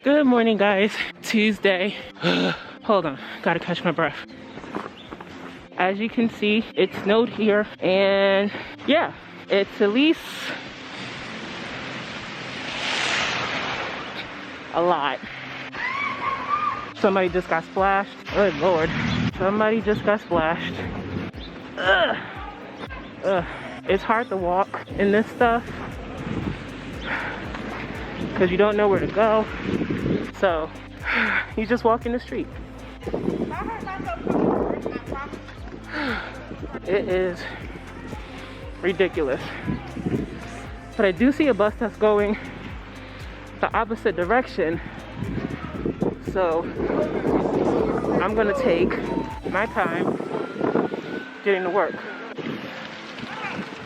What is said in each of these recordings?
Good morning, guys. Tuesday. Hold on, gotta catch my breath. As you can see, it snowed here, and yeah, it's at least a lot. Somebody just got splashed. Good Lord. Somebody just got splashed. Ugh. Ugh. It's hard to walk in this stuff because you don't know where to go. So you just walk in the street. It is ridiculous. But I do see a bus that's going the opposite direction. So I'm gonna take my time getting to work.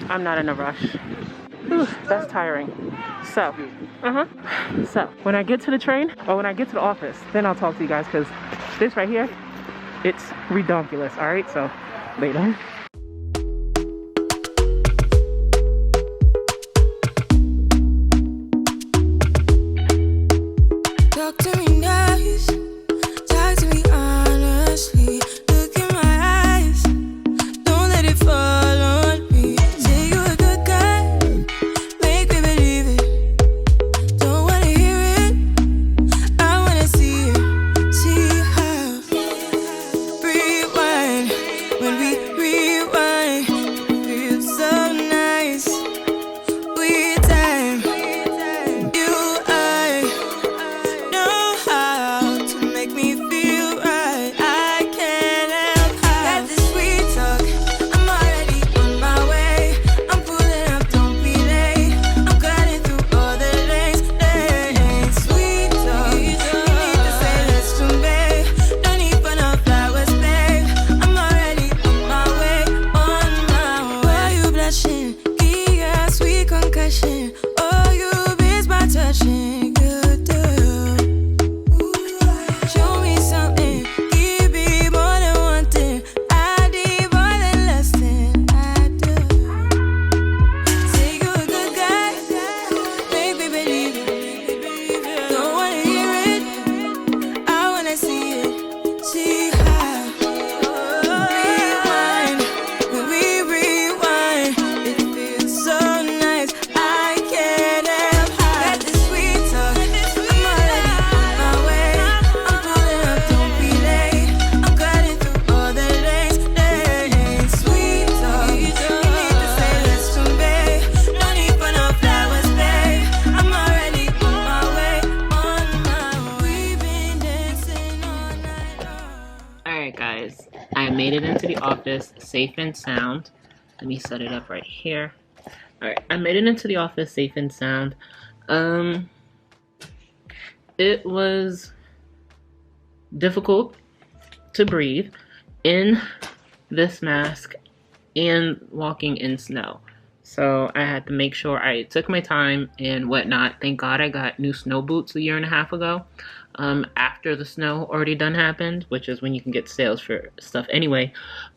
I'm not in a rush. Whew, that's tiring. So, So when I get to the train or when I get to the office, then I'll talk to you guys, because this right here, it's redonkulous. All right, so later. Talk to me nice, talk to me honestly. Look in my eyes, don't let it fall on me. Say you're a good guy, make me believe it. Don't wanna hear it, I wanna see it. See how rewind, when we rewind, it feels so nice. We time, you I know how to make me feel right. I can't help how. Got this sweet talk, I'm already on my way. I'm pulling up, don't be late. I'm cutting through all the lanes. Sweet talk, you need to say less to me. No need for no flowers, babe. I'm already on my way, on my way. Why you blushing? Yeah, sweet concussion. Oh, you miss my touching. Good girl. Show me something, give me more than one thing. I need more than less than I do. Say you're a good guy, make me believe it. Don't wanna hear it, I wanna see it. See how rewind, when we rewind, it feels so nice. I can't help how. Got this sweet talk, I'm already on my way. I'm pulling up, don't be late. I'm cutting through all the lanes. Sweet talk, you need to say less to me. No need for no flowers, babe. I'm already on my way, on my way. We've been dancing all night long. Alright, guys, I made it into the office safe and sound. Let me set it up right here. Alright, I made it into the office safe and sound. It was difficult to breathe in this mask and walking in snow. So I had to make sure I took my time and whatnot. Thank God I got new snow boots a year and a half ago. After the snow already done happened, which is when you can get sales for stuff anyway.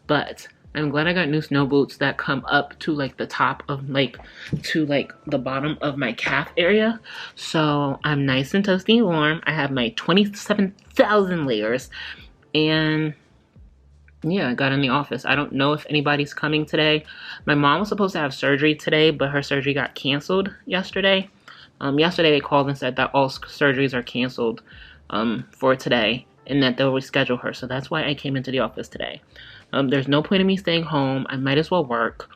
But I'm glad I got new snow boots that come up to like the top of the bottom of my calf area. So I'm nice and toasty and warm. I have my 27,000 layers, and yeah, I got in the office. I don't know if anybody's coming today. My mom was supposed to have surgery today, but her surgery got canceled yesterday. Yesterday they called and said that all surgeries are canceled for today, and that they'll reschedule her. So that's why I came into the office today. There's no point in me staying home. I might as well work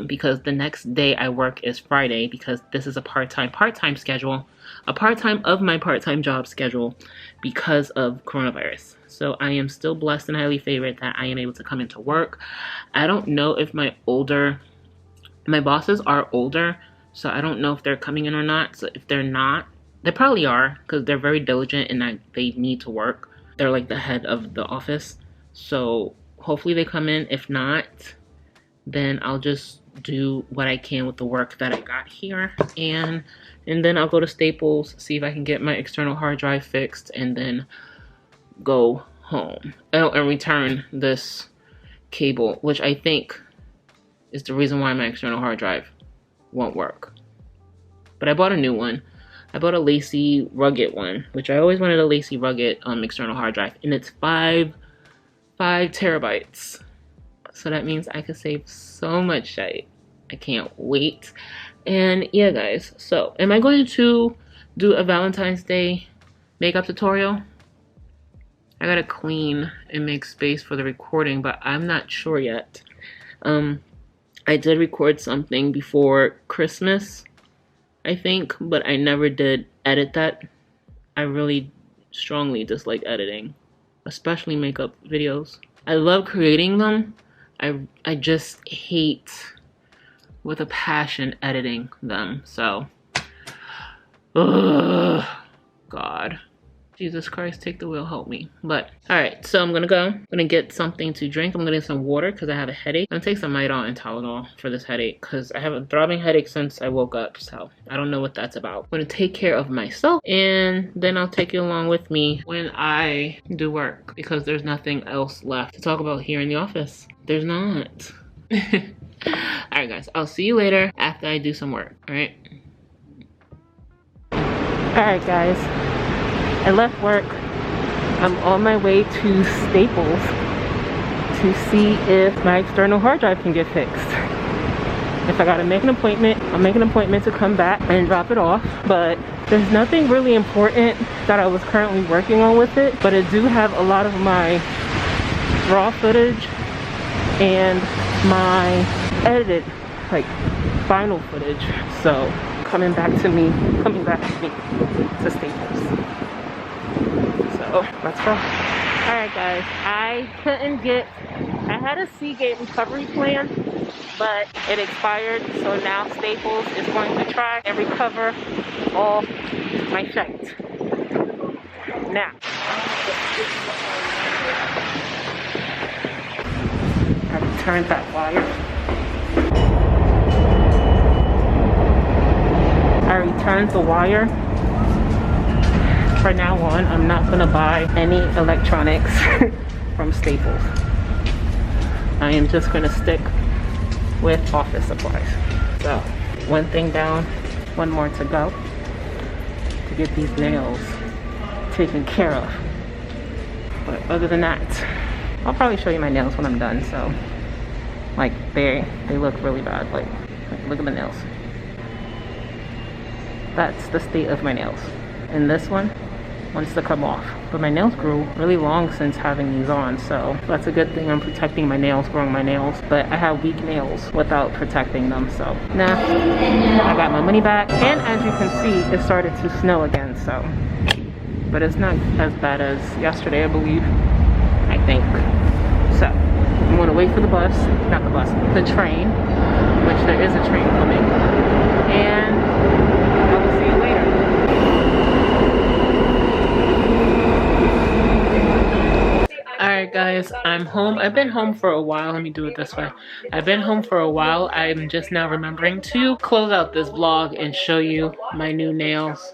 because the next day I work is Friday, because this is a part-time schedule, a part-time of my part-time job schedule because of coronavirus. So I am still blessed and highly favored that I am able to come into work. I don't know if my bosses are older, so I don't know if they're coming in or not. So if they're not, they probably are, because they're very diligent and they need to work. They're like the head of the office. So hopefully they come in. If not, then I'll just do what I can with the work that I got here. And then I'll go to Staples, see if I can get my external hard drive fixed, and then go home. Oh, and return this cable, which I think is the reason why my external hard drive won't work. But I bought a new one. I bought a lacy rugged one, which I always wanted a lacy rugged external hard drive, and it's 5 terabytes. So that means I could save so much shit. I can't wait. And yeah, guys, so am I going to do a Valentine's Day makeup tutorial? I gotta clean and make space for the recording, but I'm not sure yet. I did record something before Christmas, I think, but I never did edit that. I really strongly dislike editing, especially makeup videos. I love creating them. I just hate with a passion editing them. So, ugh, God. Jesus Christ, take the wheel, help me. But, alright, so I'm gonna get something to drink. I'm gonna get some water because I have a headache. I'm gonna take some Midol and Tylenol for this headache because I have a throbbing headache since I woke up. So, I don't know what that's about. I'm gonna take care of myself and then I'll take you along with me when I do work because there's nothing else left to talk about here in the office. There's not. Alright guys, I'll see you later after I do some work, alright? Alright guys. I left work. I'm on my way to Staples to see if my external hard drive can get fixed. If I gotta make an appointment, I'll make an appointment to come back and drop it off. But there's nothing really important that I was currently working on with it. But I do have a lot of my raw footage and my edited, like, final footage. So coming back to me to Staples. So let's go. Alright guys, I had a Seagate recovery plan, but it expired, so now Staples is going to try and recover all my shite. Now, I returned that wire. I returned the wire. From now on, I'm not gonna buy any electronics from Staples. I am just gonna stick with office supplies. So, one thing down, one more to go to get these nails taken care of. But other than that, I'll probably show you my nails when I'm done. So, like, they look really bad. Like, look at the nails. That's the state of my nails. And this one wants to come off. But my nails grew really long since having these on, so that's a good thing. I'm protecting my nails, growing my nails. But I have weak nails without protecting them, so nah. I got my money back. And as you can see, it started to snow again, so. But it's not as bad as yesterday, I believe. I think. So, I'm gonna wait for the bus, not the bus, the train, which there is a train coming. And I will see you later. Alright guys, I'm home. I've been home for a while. Let me do it this way. I've been home for a while. I'm just now remembering to close out this vlog and show you my new nails.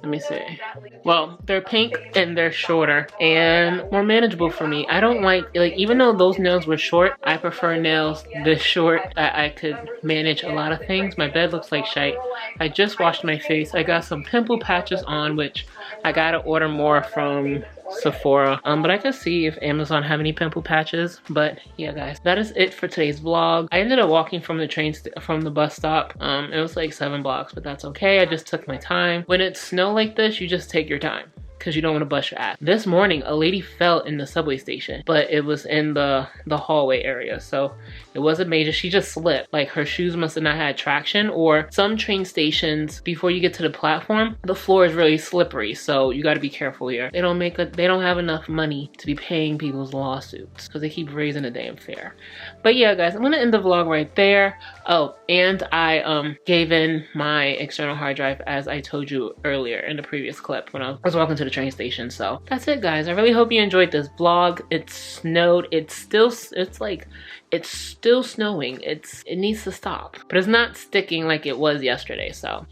Let me see. Well, they're pink and they're shorter and more manageable for me. I don't like, even though those nails were short, I prefer nails this short that I could manage a lot of things. My bed looks like shite. I just washed my face. I got some pimple patches on, which I gotta order more from Sephora, but I could see if Amazon have any pimple patches. But yeah guys, that is it for today's vlog. I ended up walking from the bus stop. It was like 7 blocks, but that's okay. I just took my time. When it's snow like this, you just take your time because you don't want to bust your ass. This morning, a lady fell in the subway station, but it was in the hallway area, so it wasn't major. She just slipped. Like, her shoes must have not had traction, or some train stations, before you get to the platform, the floor is really slippery, so you got to be careful here. They don't have enough money to be paying people's lawsuits because they keep raising the damn fare. But yeah guys, I'm gonna end the vlog right there. Oh, and I gave in my external hard drive as I told you earlier in the previous clip when I was walking to the train station. So that's it guys. I really hope you enjoyed this vlog. It snowed. It's still snowing. It needs to stop, but it's not sticking like it was yesterday. So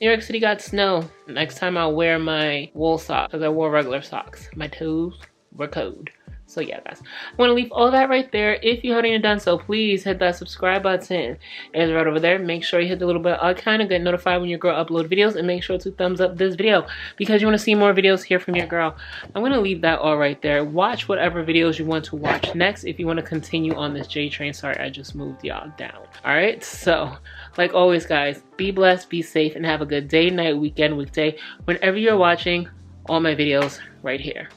New York City got snow. Next time I'll wear my wool socks because I wore regular socks. My toes were cold. So yeah, guys, I'm going to leave all that right there. If you haven't done so, please hit that subscribe button. It's right over there. Make sure you hit the little bell icon to get notified when your girl upload videos, and make sure to thumbs up this video because you want to see more videos here from your girl. I'm going to leave that all right there. Watch whatever videos you want to watch next if you want to continue on this J train. Sorry, I just moved y'all down. All right, so like always, guys, be blessed, be safe, and have a good day, night, weekend, weekday, whenever you're watching all my videos right here.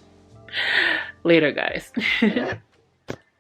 Later, guys.